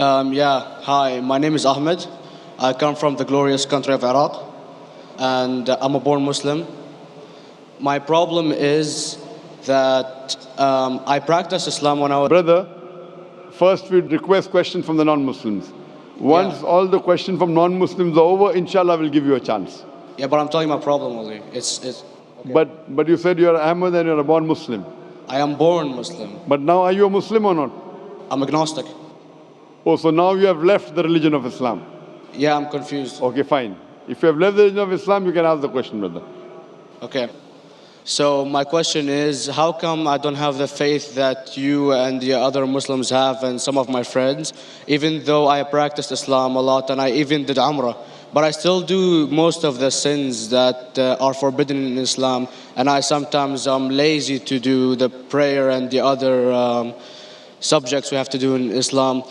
Hi, my name is Ahmed. I come from the glorious country of Iraq, and I'm a born Muslim. My problem is that I practiced Islam when I was. Brother, first we request questions from the non-Muslims. Once all the questions from non-Muslims are over, inshallah we'll give you a chance. Yeah, but I'm telling you my problem only. It's okay. But you said you're Ahmed and you're a born Muslim. I am born Muslim. But now are you a Muslim or not? I'm agnostic. Oh, so now you have left the religion of Islam. Yeah, I'm confused. Okay, fine. If you have left the religion of Islam, you can ask the question, brother. Okay. So my question is, how come I don't have the faith that you and the other Muslims have and some of my friends, even though I practiced Islam a lot and I even did Umrah, but I still do most of the sins that are forbidden in Islam, and I sometimes am lazy to do the prayer and the other subjects we have to do in Islam.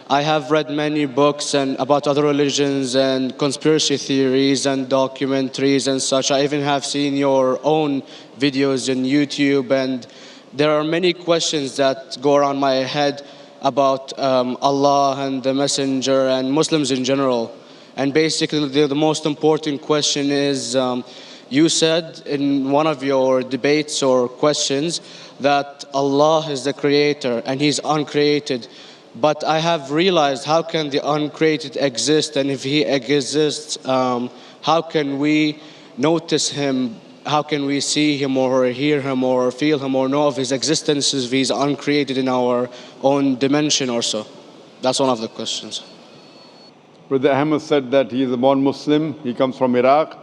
I have read many books and about other religions and conspiracy theories and documentaries and such. I even have seen your own videos on YouTube, and there are many questions that go around my head about Allah and the Messenger and Muslims in general. And basically the most important question is, you said in one of your debates or questions that Allah is the creator and He's uncreated. But I have realized, how can the uncreated exist? And if He exists, how can we notice Him? How can we see Him or hear Him or feel Him or know of His existence if He's uncreated in our own dimension or so? That's one of the questions. Brother Ahmed said that he is a born Muslim. He comes from Iraq.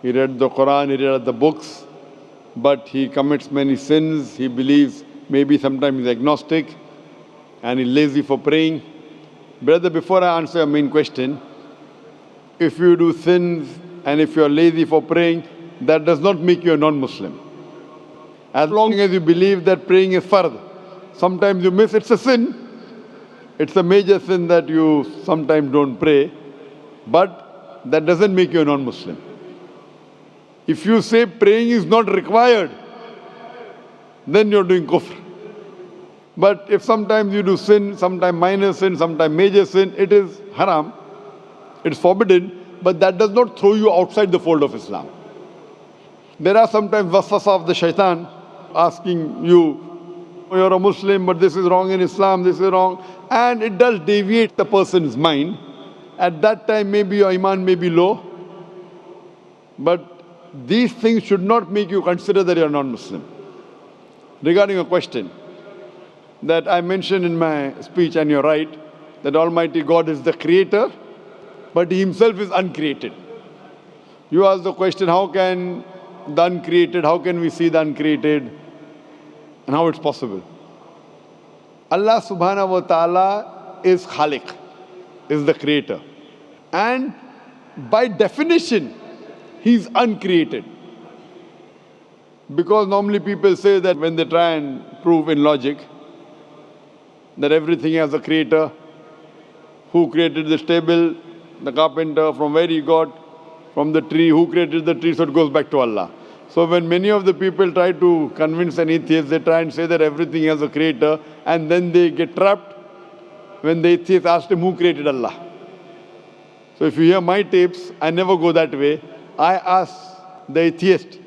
He read the Quran, he read the books, but he commits many sins. He believes maybe sometimes he's agnostic and he's lazy for praying. Brother, before I answer your main question, if you do sins and if you're lazy for praying, that does not make you a non-Muslim. As long as you believe that praying is fard, sometimes you miss, it's a sin. It's a major sin that you sometimes don't pray, but that doesn't make you a non-Muslim. If you say praying is not required, then you're doing kufr. But if sometimes you do sin, sometimes minor sin, sometimes major sin, it is haram, it's forbidden, but that does not throw you outside the fold of Islam. There are sometimes waswasa of the shaitan asking you, you're a Muslim, but this is wrong in Islam, this is wrong. And it does deviate the person's mind. At that time, maybe your iman may be low. But these things should not make you consider that you're non-Muslim. Regarding a question that I mentioned in my speech, and you're right, that Almighty God is the creator, but He Himself is uncreated. You ask the question, how can the uncreated, how can we see the uncreated? And how it's possible. Allah subhanahu wa ta'ala is Khaliq, is the creator. And by definition, He's uncreated. Because normally people say that when they try and prove in logic that everything has a creator, who created this table, the carpenter, from where he got, from the tree, who created the tree, so it goes back to Allah. So when many of the people try to convince an atheist, they try and say that everything has a creator, and then they get trapped when the atheist asks him who created Allah. So if you hear my tapes, I never go that way. I ask the atheist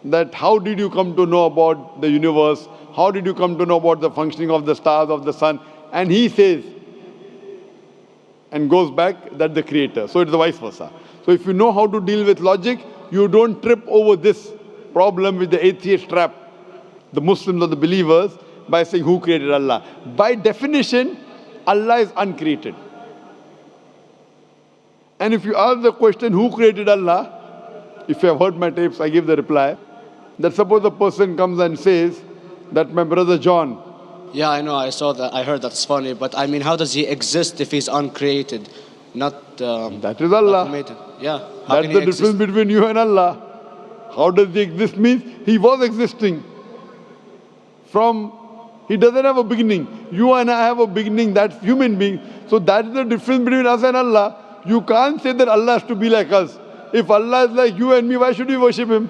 that how did you come to know about the universe? How did you come to know about the functioning of the stars, of the sun? And he says, and goes back, that the creator. So it's the vice versa. So if you know how to deal with logic, you don't trip over this problem with the atheist trap, the Muslims or the believers, by saying who created Allah. By definition, Allah is uncreated. And if you ask the question, who created Allah? If you have heard my tapes, I give the reply. That suppose a person comes and says that my brother John. Yeah, I know, I saw that, I heard that's funny, but I mean, how does he exist if he's uncreated? Not that is Allah. Automated. Yeah. That's the difference between you and Allah. How does he exist means he was existing. He doesn't have a beginning. You and I have a beginning, that's human being. So that is the difference between us and Allah. You can't say that Allah has to be like us. If Allah is like you and me, why should we worship Him?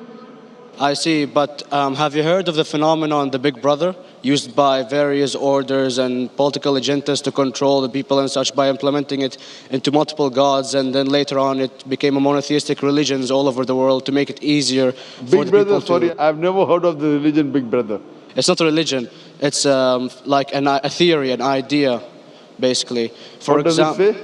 I see, but have you heard of the phenomenon, the Big Brother? used by various orders and political agendas to control the people and such by implementing it into multiple gods. And then later on, it became a monotheistic religions all over the world to make it easier for Big the Brother, people to. sorry, I've never heard of the religion Big Brother. It's not a religion. It's like a theory, an idea, basically. For What does it example, say?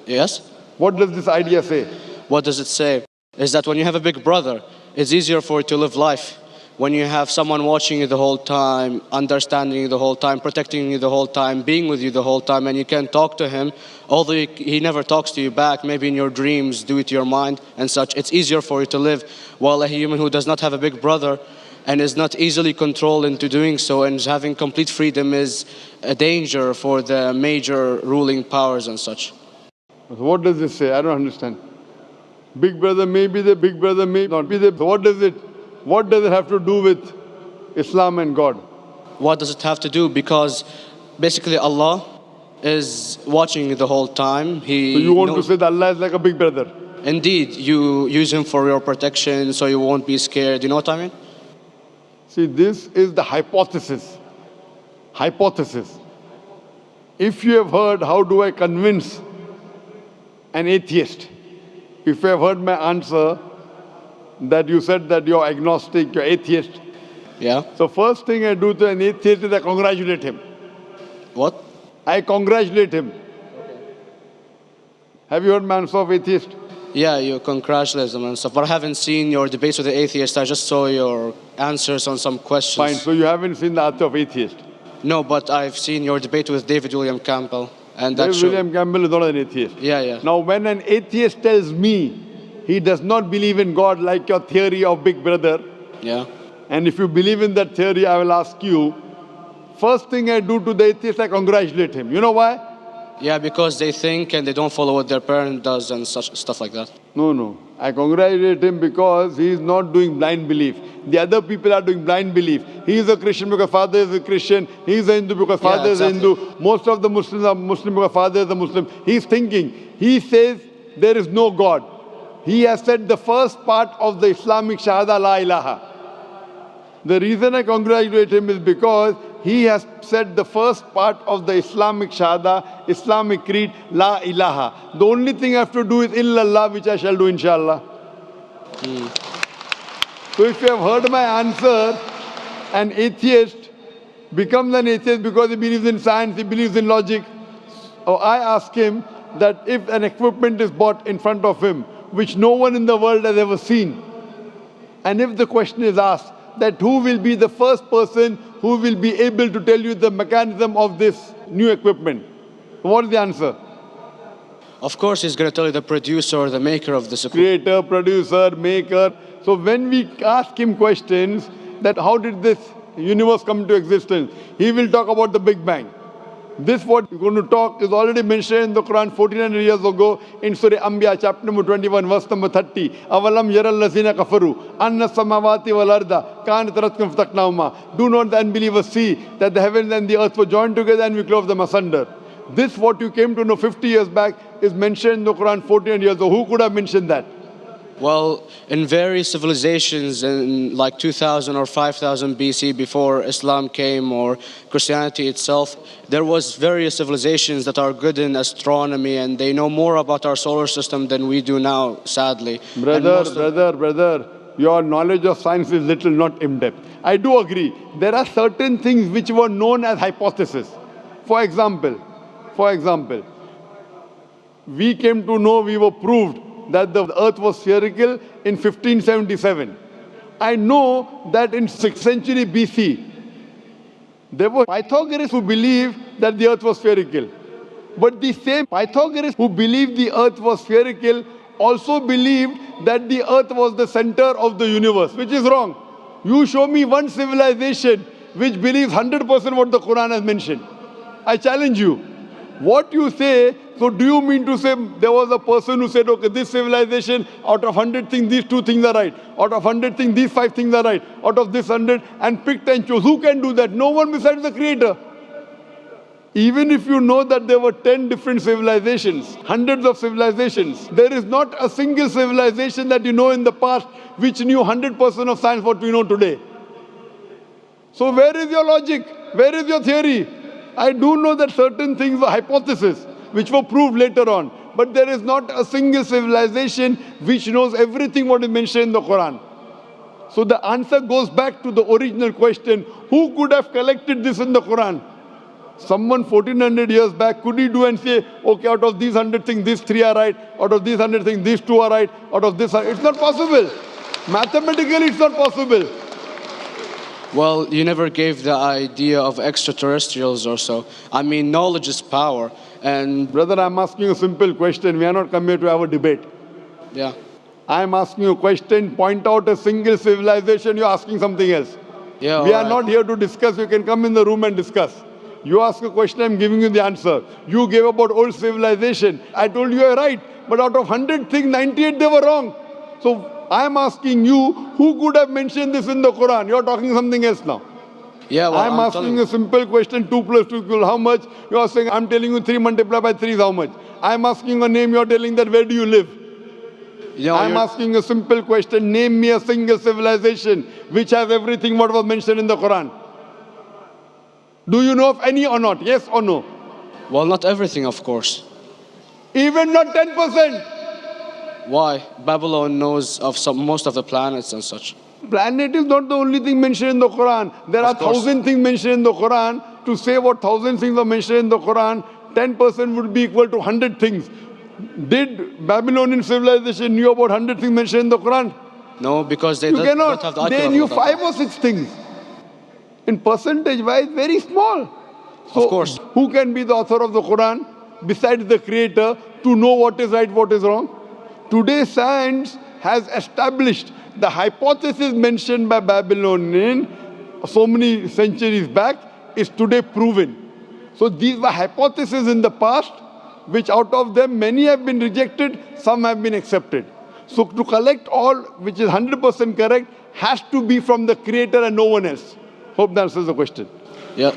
yes. What does this idea say? What does it say? Is that when you have a big brother, it's easier for you to live life. When you have someone watching you the whole time, understanding you the whole time, protecting you the whole time, being with you the whole time, and you can talk to him, although he never talks to you back, maybe in your dreams, due to your mind and such, it's easier for you to live. While a human who does not have a big brother and is not easily controlled into doing so and is having complete freedom is a danger for the major ruling powers and such. So what does this say? I don't understand. Big Brother may be the Big Brother may not be the. So what does it have to do with Islam and God? What does it have to do? Because basically Allah is watching you the whole time. So you want to knows. say that Allah is like a big brother? Indeed, you use him for your protection so you won't be scared. You know what I mean? See, this is the hypothesis. Hypothesis. If you have heard, how do I convince an atheist? If you have heard my answer, that you said that you're agnostic, you're atheist. Yeah. So first thing I do to an atheist is I congratulate him. What? I congratulate him. Have you heard my answer of atheist? Yeah, you congratulate them and stuff. But I haven't seen your debates with the atheist. I just saw your answers on some questions. Fine, so you haven't seen the answer of atheist. No, but I've seen your debate with David William Campbell. And that William Campbell is not an atheist. Yeah, yeah. Now when an atheist tells me he does not believe in God like your theory of Big Brother, Yeah. and if you believe in that theory, I will ask you, first thing I do to the atheist, I congratulate him. You know why? Yeah, because they think and they don't follow what their parent does and such stuff like that. No. I congratulate him because he is not doing blind belief. The other people are doing blind belief. He is a Christian because father is a Christian. He is a Hindu because father is a Hindu. Most of the Muslims are Muslim because father is a Muslim. He is thinking. He says there is no God. He has said the first part of the Islamic Shahada, La ilaha. The reason I congratulate him is because he has said the first part of the Islamic Shahada, Islamic Creed, La ilaha. The only thing I have to do is illallah, which I shall do inshallah. So if you have heard my answer, an atheist becomes an atheist because he believes in science, he believes in logic. Or I ask him that if an equipment is bought in front of him, which no one in the world has ever seen, and if the question is asked that who will be the first person who will be able to tell you the mechanism of this new equipment, what is the answer? Of course, he's going to tell you the producer or the maker of this equipment. Creator, producer, maker. So when we ask him questions that how did this universe come into existence, he will talk about the Big Bang. This what we're going to talk is already mentioned in the Quran 1400 years ago in Surah Anbiya chapter number 21 verse number 30. Avalam yaral lazina kafaru anna samawati wal arda kanat ratkum fataknahuma. Do not the unbelievers see that the heavens and the earth were joined together and we clove them asunder. This what you came to know 50 years back is mentioned in the Quran 1400 years ago. Who could have mentioned that? Well, in various civilizations in like 2000 or 5000 BC before Islam came or Christianity itself, there was various civilizations that are good in astronomy and they know more about our solar system than we do now, sadly. Brother, your knowledge of science is little, not in-depth. I do agree. There are certain things which were known as hypotheses. For example, we came to know, we were proved that the earth was spherical in 1577. I know that in 6th century BC, there were Pythagoreans who believed that the earth was spherical. But the same Pythagoreans who believed the earth was spherical also believed that the earth was the center of the universe, which is wrong. You show me one civilization which believes 100% what the Quran has mentioned. I challenge you. What you say, so do you mean to say there was a person who said, okay, this civilization, out of 100 things, these 2 things are right. Out of 100 things, these 5 things are right. Out of this 100, and picked and chose. Who can do that? No one besides the Creator. Even if you know that there were 10 different civilizations, hundreds of civilizations, there is not a single civilization that you know in the past which knew 100% of science what we know today. So where is your logic? Where is your theory? I do know that certain things were hypotheses, which were proved later on. But there is not a single civilization which knows everything what is mentioned in the Quran. So the answer goes back to the original question, who could have collected this in the Quran? Someone 1400 years back, could he do and say, okay, out of these 100 things, these 3 are right, out of these 100 things, these 2 are right, out of this, it's not possible. Mathematically, it's not possible. Well, you never gave the idea of extraterrestrials or so. I mean, knowledge is power. And Brother, I'm asking you a simple question. We are not come here to have a debate. yeah. I'm asking you a question. Point out a single civilization. You're asking something else. Yeah, We are alright. not here to discuss. You can come in the room and discuss. You ask a question, I'm giving you the answer. You gave about old civilization. I told you you're right. But out of 100 things, 98 they were wrong. So I'm asking you, who could have mentioned this in the Quran? You're talking something else now. Yeah, well, I'm asking a simple question, 2 plus 2 equal how much? You are saying, I'm telling you 3 multiplied by 3 is how much? I'm asking a name, you're telling that where do you live? I'm asking a simple question, name me a single civilization which has everything what was mentioned in the Quran. Do you know of any or not? Yes or no? Well, not everything, of course. Even not 10%. Why? Babylon knows of most of the planets and such. Planet is not the only thing mentioned in the Quran. There are 1,000 things mentioned in the Quran. To say what 1,000 things are mentioned in the Quran, 10% would be equal to 100 things. Did Babylonian civilization knew about 100 things mentioned in the Quran? No, because they You don't cannot. have the They knew 5 or 6 things. In percentage wise, very small. So, of course. Who can be the author of the Quran besides the creator to know what is right, what is wrong? Today science has established the hypothesis mentioned by Babylonian so many centuries back is today proven. So these were hypotheses in the past, which out of them many have been rejected, some have been accepted. So to collect all which is 100% correct has to be from the creator and no one else. Hope that answers the question. Yeah.